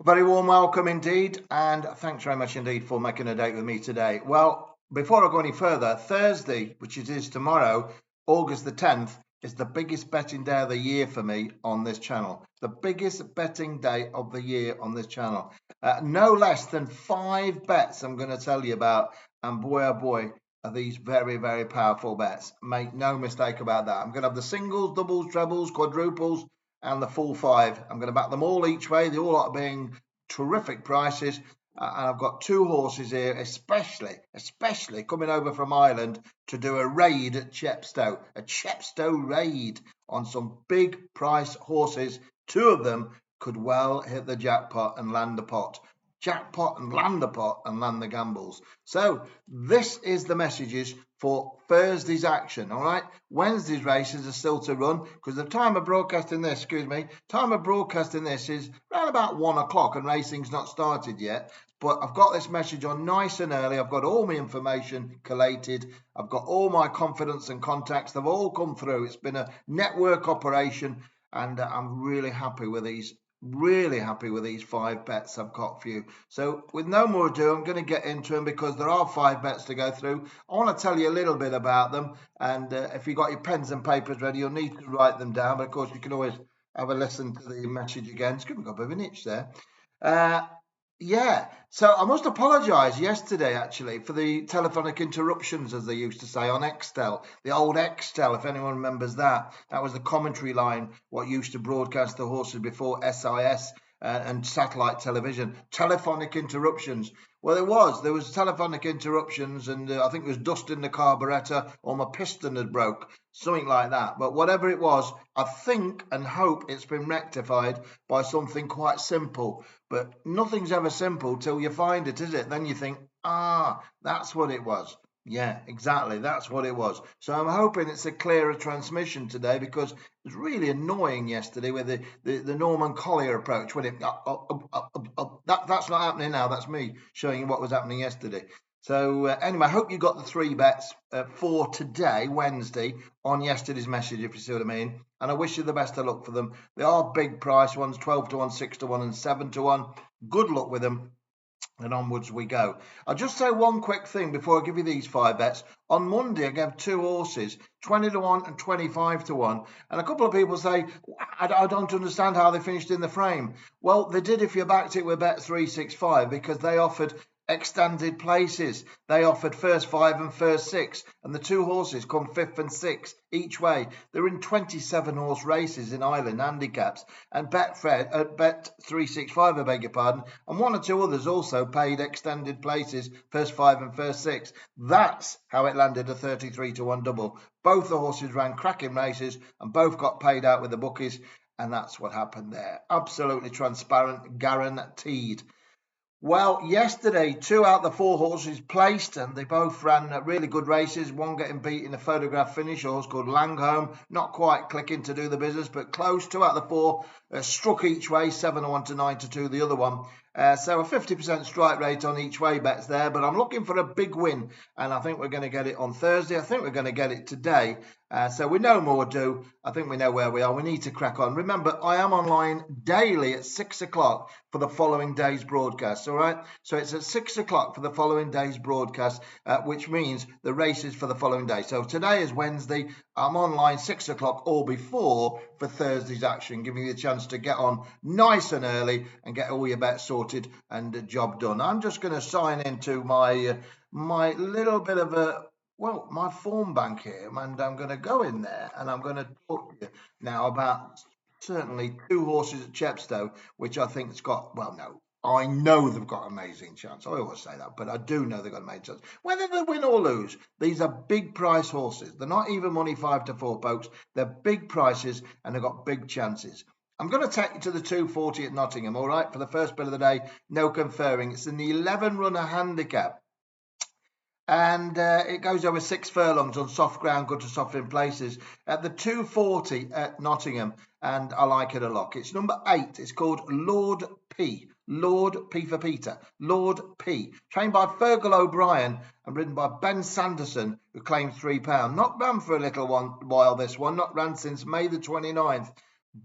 Very warm welcome indeed, and thanks very much indeed for making a date with me today. Well, before I go any further, Thursday, which it is tomorrow, August the 10th, is the biggest betting day of the year for me on this channel. The biggest betting day of the year on this channel. No less than 5 bets I'm going to tell you about, and boy oh boy, are these very, very powerful bets. Make no mistake about that. I'm going to have the singles, doubles, trebles, quadruples, and the full 5. I'm going to back them all each way. They all are being terrific prices. And I've got 2 horses here, especially coming over from Ireland to do a raid at Chepstow, a Chepstow raid on some big price horses. 2 of them could well hit the jackpot and land the pot. Jackpot and land the pot and land the gambles. So this is the messages for Thursday's action. All right, Wednesday's races are still to run because the time of broadcasting this, is around about 1 o'clock and racing's not started yet. But I've got this message on nice and early. I've got all my information collated. I've got all my confidence and contacts. They've all come through. It's been a network operation, and I'm really happy with these. Really happy with these 5 bets I've got for you. So with no more ado, I'm going to get into them because there are 5 bets to go through. I want to tell you a little bit about them, and if you've got your pens and papers ready, you'll need to write them down. But of course, you can always have a listen to the message again. It's got a bit of an itch there. Yeah, so I must apologise yesterday actually for the telephonic interruptions, as they used to say on Extel, the old Extel, if anyone remembers that. That was the commentary line, what used to broadcast the horses before SIS and satellite television. Telephonic interruptions. Well, there was telephonic interruptions, and I think it was dust in the carburettor or my piston had broke, something like that. But whatever it was, I think and hope it's been rectified by something quite simple. But nothing's ever simple till you find it, is it? Then you think, that's what it was. Yeah, exactly. That's what it was. So I'm hoping it's a clearer transmission today, because it was really annoying yesterday with the Norman Collier approach. When it that's not happening now. That's me showing you what was happening yesterday. So anyway, I hope you got the 3 bets for today, Wednesday, on yesterday's message, if you see what I mean. And I wish you the best of luck for them. They are big price ones, 12 to 1, 6 to 1, and 7 to 1. Good luck with them. And onwards we go. I'll just say one quick thing before I give you these 5 bets. On Monday, I gave 2 horses, 20 to 1 and 25 to 1. And a couple of people say, I don't understand how they finished in the frame. Well, they did if you backed it with Bet365, because they offered extended places. They offered first 5 and first 6, and the 2 horses come 5th and 6th each way. They're in 27 horse races in Ireland, handicaps, and Bet365, I beg your pardon, and 1 or 2 others also paid extended places, first 5 and first 6. That's how it landed a 33 to 1 double. Both the horses ran cracking races and both got paid out with the bookies, and that's what happened there. Absolutely transparent, guaranteed. Well, yesterday, 2 out of the 4 horses placed, and they both ran really good races. One getting beat in a photograph finish, a horse called Langholm, not quite clicking to do the business, but close. 2 out of the 4 struck each way, 7 to 1 to 9 to 2, the other one. So a 50% strike rate on each way bets there, but I'm looking for a big win, and I think we're going to get it on Thursday. I think we're going to get it today. So we no more do. I think we know where we are. We need to crack on. Remember, I am online daily at 6 o'clock for the following day's broadcast. All right. So it's at 6 o'clock for the following day's broadcast, which means the races for the following day. So today is Wednesday. I'm online 6 o'clock or before for Thursday's action, giving you a chance to get on nice and early and get all your bets sorted and the job done. I'm just going to sign into my little bit of my form bank here, and I'm going to go in there and I'm going to talk to you now about certainly 2 horses at Chepstow, which I think it's got, I know they've got amazing chance. I always say that, but I do know they've got amazing chance. Whether they win or lose, these are big price horses. They're not even money 5 to 4, folks. They're big prices and they've got big chances. I'm going to take you to the 240 at Nottingham, all right, for the first bit of the day. No conferring. It's in the 11-runner handicap. And it goes over 6 furlongs on soft ground, good to soft in places, at the 240 at Nottingham, and I like it a lot. It's number 8. It's called Lord P. Lord P for Peter. Lord P. Trained by Fergal O'Brien and ridden by Ben Sanderson, who claimed £3. Not ran for a little while, this one. Not ran since May the 29th.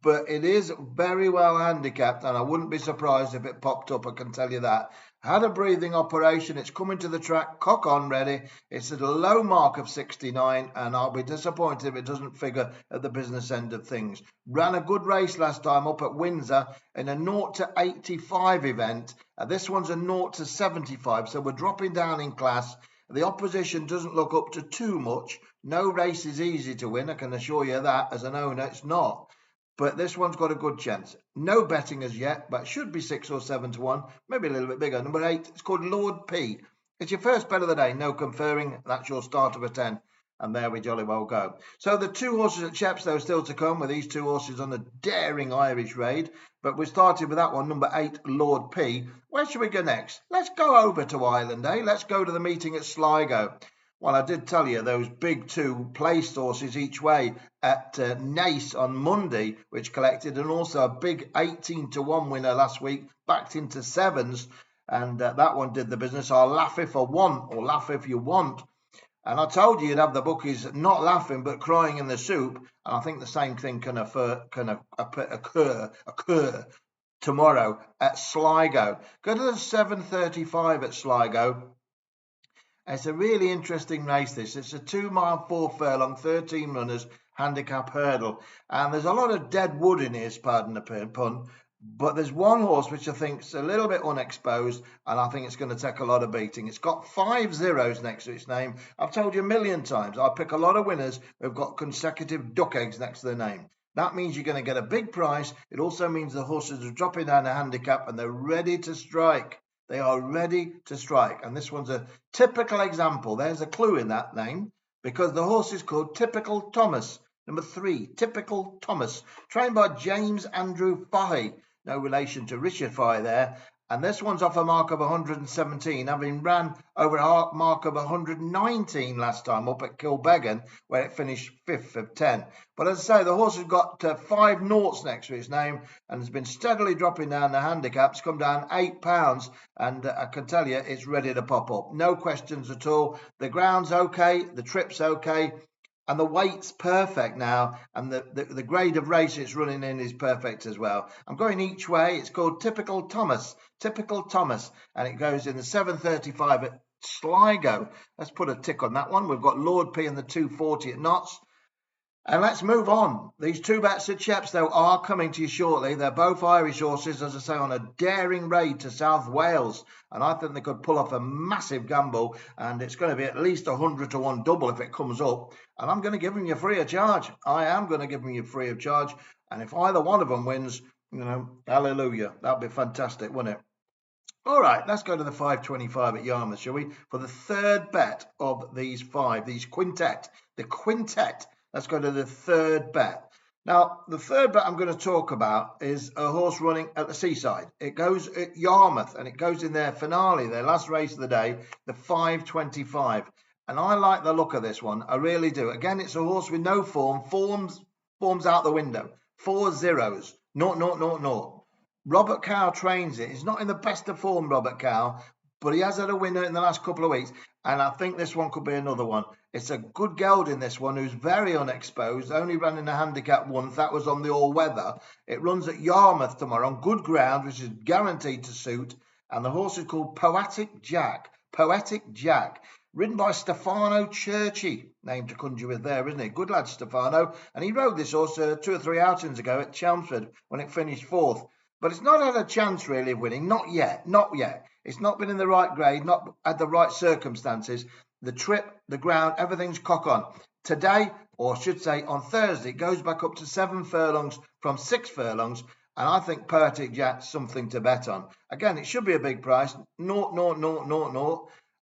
but it is very well handicapped, and I wouldn't be surprised if it popped up, I can tell you that. Had a breathing operation, it's coming to the track, cock on ready. It's at a low mark of 69, and I'll be disappointed if it doesn't figure at the business end of things. Ran a good race last time up at Windsor in a 0 to 85 event. This one's a 0 to 75, so we're dropping down in class. The opposition doesn't look up to too much. No race is easy to win, I can assure you that. As an owner, it's not. But this one's got a good chance. No betting as yet, but should be 6 or 7 to 1, maybe a little bit bigger. Number 8, it's called Lord P. It's your first bet of the day, no conferring. That's your start of a 10. And there we jolly well go. So the 2 horses at Chepstow are still to come, with these 2 horses on a daring Irish raid. But we started with that one, number 8, Lord P. Where should we go next? Let's go over to Ireland, eh? Let's go to the meeting at Sligo. Well, I did tell you those big 2 placed horses each way at Naas on Monday, which collected, and also a big 18 to 1 winner last week, backed into 7s, and that one did the business. I'll laugh if I want, or laugh if you want. And I told you you'd have the bookies not laughing but crying in the soup, and I think the same thing can occur tomorrow at Sligo. Go to the 7:35 at Sligo. It's a really interesting race, this. It's a 2 mile, 4 furlong, 13 runners, handicap hurdle. And there's a lot of dead wood in here, pardon the pun. But there's one horse which I think is a little bit unexposed, and I think it's going to take a lot of beating. It's got 5 zeros next to its name. I've told you a million times, I pick a lot of winners who've got consecutive duck eggs next to their name. That means you're going to get a big price. It also means the horses are dropping down a handicap and they're ready to strike. They are ready to strike. And this one's a typical example. There's a clue in that name, because the horse is called Typical Thomas. Number 3, Typical Thomas, trained by James Andrew Fahey. No relation to Richard Fahey there. And this one's off a mark of 117, having ran over a mark of 119 last time up at Kilbeggan, where it finished 5th of 10. But as I say, the horse has got 5 noughts next to its name and has been steadily dropping down the handicaps, come down £8, and I can tell you it's ready to pop up. No questions at all. The ground's okay, the trip's okay, and the weight's perfect now, and the grade of race it's running in is perfect as well. I'm going each way. It's called Typical Thomas, and it goes in the 7:35 at Sligo. Let's put a tick on that one. We've got Lord P and the 240 at Notts. And let's move on. These 2 bets at Chepstow are coming to you shortly. They're both Irish horses, as I say, on a daring raid to South Wales. And I think they could pull off a massive gamble. And it's going to be at least 100 to 1 double if it comes up. And I'm going to give them you free of charge. I am going to give them you free of charge. And if either one of them wins, hallelujah. That'd be fantastic, wouldn't it? All right, let's go to the 5:25 at Yarmouth, shall we? For the 3rd bet of these 5, the quintet. Let's go to the 3rd bet. Now, the 3rd bet I'm going to talk about is a horse running at the Seaside. It goes at Yarmouth, and it goes in their finale, their last race of the day, the 5:25. And I like the look of this one. I really do. Again, it's a horse with no form. Form's out the window. 4 zeros. 0. Robert Cow trains it. He's not in the best of form, Robert Cow, but he has had a winner in the last couple of weeks, and I think this one could be another one. It's a good gelding, this one, who's very unexposed, only ran in a handicap once. That was on the all-weather. It runs at Yarmouth tomorrow on good ground, which is guaranteed to suit, and the horse is called Poetic Jack. Ridden by Stefano Churchy, name to conjure with there, isn't it? Good lad, Stefano. And he rode this horse 2 or 3 outings ago at Chelmsford when it finished 4th. But it's not had a chance really of winning, not yet. It's not been in the right grade, not had the right circumstances. The trip, the ground, everything's cock on. Today, or I should say on Thursday, it goes back up to 7 furlongs from 6 furlongs, and I think Poetic Jack's something to bet on. Again, it should be a big price, 0.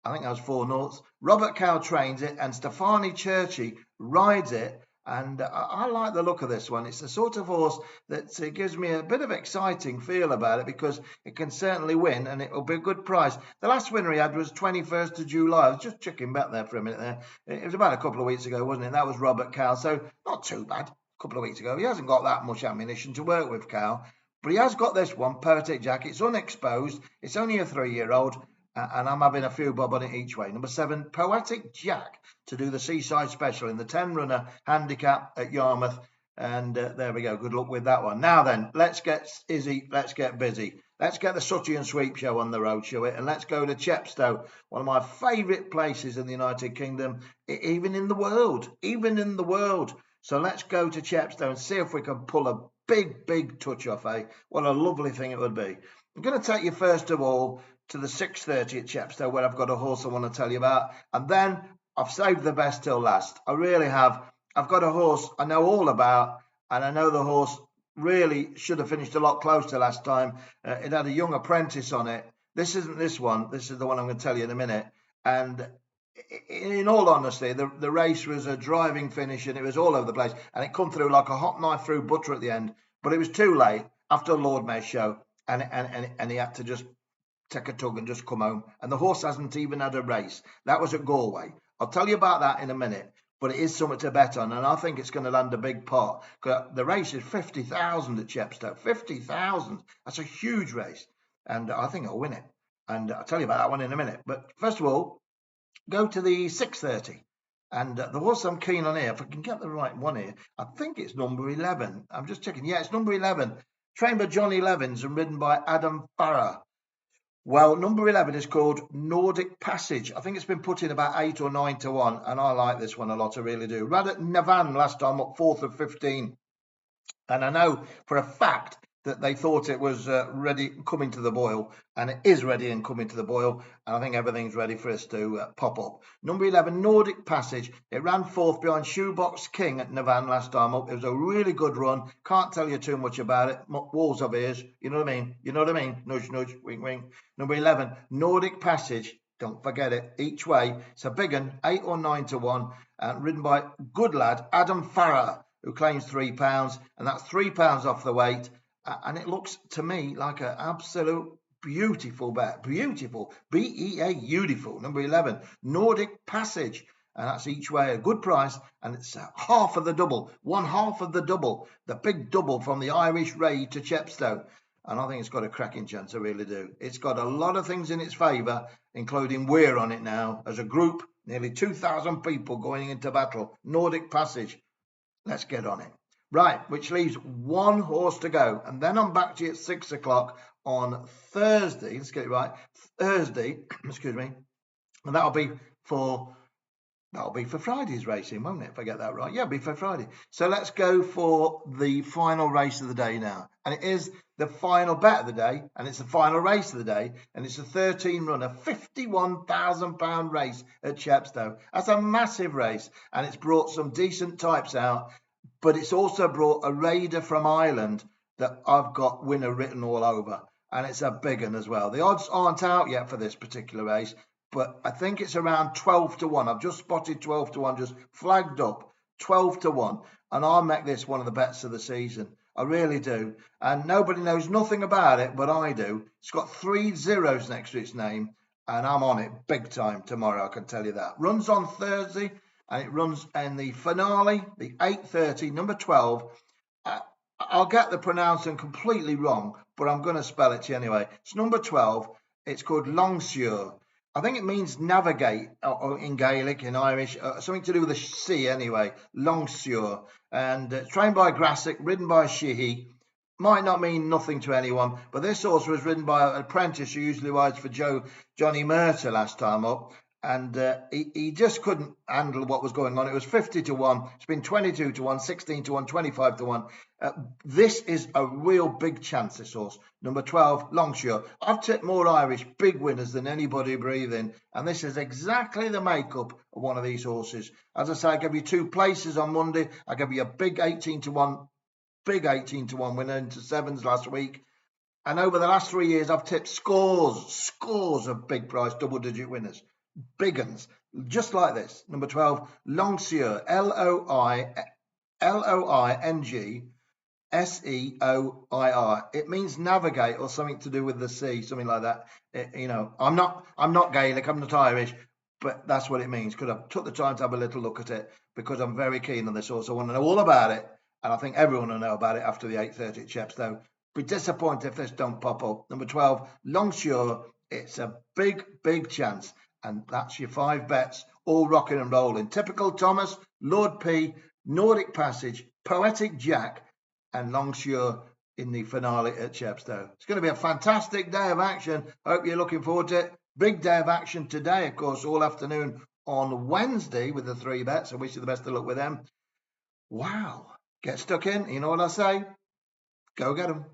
I think that was 4 noughts. Robert Cow trains it, and Stefano Churchy rides it. And I like the look of this one. It's the sort of horse that gives me a bit of exciting feel about it, because it can certainly win and it will be a good price. The last winner he had was 21st of July. I was just checking back there for a minute there. It was about a couple of weeks ago, wasn't it? That was Robert Cow. So not too bad. A couple of weeks ago. He hasn't got that much ammunition to work with, Cow. But he has got this one, Poetic Jack. It's unexposed. It's only a 3-year-old. And I'm having a few bob on it each way. Number 7, Poetic Jack, to do the Seaside Special in the 10-runner handicap at Yarmouth. And there we go. Good luck with that one. Now then, let's get busy. Let's get the Sooty and Sweep show on the road, shall we? And let's go to Chepstow, one of my favourite places in the United Kingdom, even in the world. So let's go to Chepstow and see if we can pull a big touch off, eh? What a lovely thing it would be. I'm going to take you first of all to the 6:30 at Chepstow, where I've got a horse I want to tell you about. And then I've saved the best till last. I really have. I've got a horse I know all about, and I know the horse really should have finished a lot closer last time. It had a young apprentice on it. This isn't this one. This is the one I'm going to tell you in a minute. And in all honesty, the race was a driving finish, and it was all over the place. And it come through like a hot knife through butter at the end. But it was too late after the Lord Mayor's show, and he had to just take a tug and just come home. And the horse hasn't even had a race. That was at Galway. I'll tell you about that in a minute. But it is something to bet on, and I think it's going to land a big pot. The race is 50,000 at Chepstow. 50,000. That's a huge race, and I think I'll win it. And I'll tell you about that one in a minute. But first of all, go to the 6:30. And the horse I'm keen on here, if I can get the right one here, I think it's number 11. I'm just checking. Yeah, it's number 11. Trained by Johnny Levins and ridden by Adam Farrar. Well, number 11 is called Nordic Passage. I think it's been put in about 8 or 9 to 1, and I like this one a lot, I really do. Ran at Navan last time, up 4th of 15. And I know for a fact that they thought it was ready, coming to the boil, and it is ready and coming to the boil, and I think everything's ready for us to pop up. Number 11, Nordic Passage. It ran 4th behind Shoebox King at Navan last time up. It was a really good run. Can't tell you too much about it. Walls of ears, you know what I mean? You know what I mean? Nudge, nudge, wink, wink. Number 11, Nordic Passage. Don't forget it. Each way. It's a big one, 8 or 9 to 1, ridden by good lad Adam Farrar, who claims £3, and that's £3 off the weight. And it looks to me like an absolute beautiful bet. Beautiful. B-E-A, beautiful. Number 11, Nordic Passage. And that's each way a good price. And it's half of the double. One half of the double. The big double from the Irish Raid to Chepstow. And I think it's got a cracking chance, I really do. It's got a lot of things in its favour, including we're on it now. As a group, nearly 2,000 people going into battle. Nordic Passage. Let's get on it. Right, which leaves one horse to go. And then I'm back to you at 6 o'clock on Thursday. Let's get it right. Thursday, excuse me. And that'll be for Friday's racing, won't it? If I get that right. Yeah, it'll be for Friday. So let's go for the final race of the day now. And it is the final bet of the day. And it's the final race of the day. And it's a 13-runner, £51,000 race at Chepstow. That's a massive race. And it's brought some decent types out. But it's also brought a raider from Ireland that I've got winner written all over. And it's a big one as well. The odds aren't out yet for this particular race, but I think it's around 12 to 1. I've just spotted 12 to 1, just flagged up 12 to 1. And I'll make this one of the bets of the season. I really do. And nobody knows nothing about it, but I do. It's got 3 zeros next to its name. And I'm on it big time tomorrow, I can tell you that. Runs on Thursday. And it runs in the finale, the 8:30, number 12. I'll get the pronouncing completely wrong, but I'm going to spell it to you anyway. It's number 12. It's called LOINGSEOIR. I think it means navigate in Gaelic, in Irish, something to do with the sea anyway. LOINGSEOIR. And trained by Grassic, ridden by Sheehy. Might not mean nothing to anyone, but this horse was ridden by an apprentice who usually rides for Johnny Murtagh last time up. And he just couldn't handle what was going on. It was 50 to 1. It's been 22 to 1, 16 to 1, 25 to 1. This is a real big chance, this horse. Number 12, LOINGSEOIR. I've tipped more Irish big winners than anybody breathing. And this is exactly the makeup of one of these horses. As I say, I gave you 2 places on Monday. I gave you a big 18 to 1 winner into 7s last week. And over the last 3 years, I've tipped scores of big price double-digit winners. Big uns, just like this. Number 12, LOINGSEOIR, LOINGSEOIR. It means navigate or something to do with the sea, something like that. I'm not Gaelic, I'm not Irish, but that's what it means. Because I took the time to have a little look at it because I'm very keen on this horse. I want to know all about it, and I think everyone will know about it after the 8:30 at Chepstow. Be disappointed if this don't pop up. Number 12, LOINGSEOIR. It's a big chance. And that's your 5 bets, all rocking and rolling. Typical Thomas, Lord P, Nordic Passage, Poetic Jack and Longsure in the finale at Chepstow. It's going to be a fantastic day of action. Hope you're looking forward to it. Big day of action today, of course, all afternoon on Wednesday with the 3 bets. I wish you the best of luck with them. Wow. Get stuck in. You know what I say? Go get them.